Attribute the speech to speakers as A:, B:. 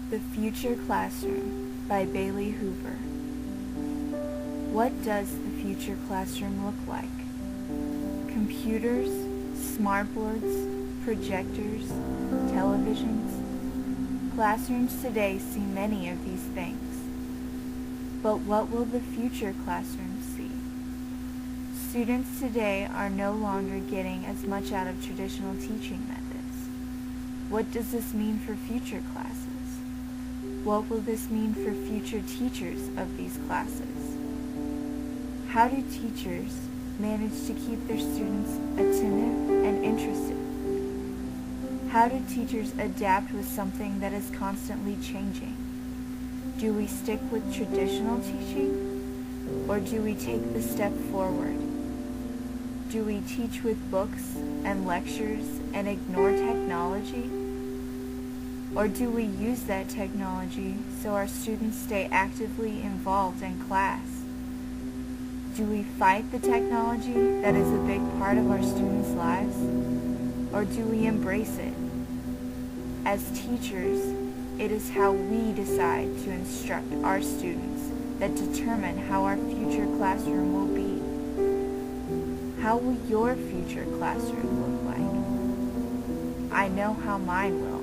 A: The Future Classroom by Bailey Hoover. What does the future classroom look like? Computers, smartboards, projectors, televisions. Classrooms today see many of these things. But what will the future classroom see? Students today are no longer getting as much out of traditional teaching methods. What does this mean for future classes? What will this mean for future teachers of these classes? How do teachers manage to keep their students attentive and interested? How do teachers adapt with something that is constantly changing? Do we stick with traditional teaching, or do we take the step forward? Do we teach with books and lectures and ignore technology? Or do we use that technology so our students stay actively involved in class? Do we fight the technology that is a big part of our students' lives? Or do we embrace it? As teachers, it is how we decide to instruct our students that determine how our future classroom will be. How will your future classroom look like? I know how mine will.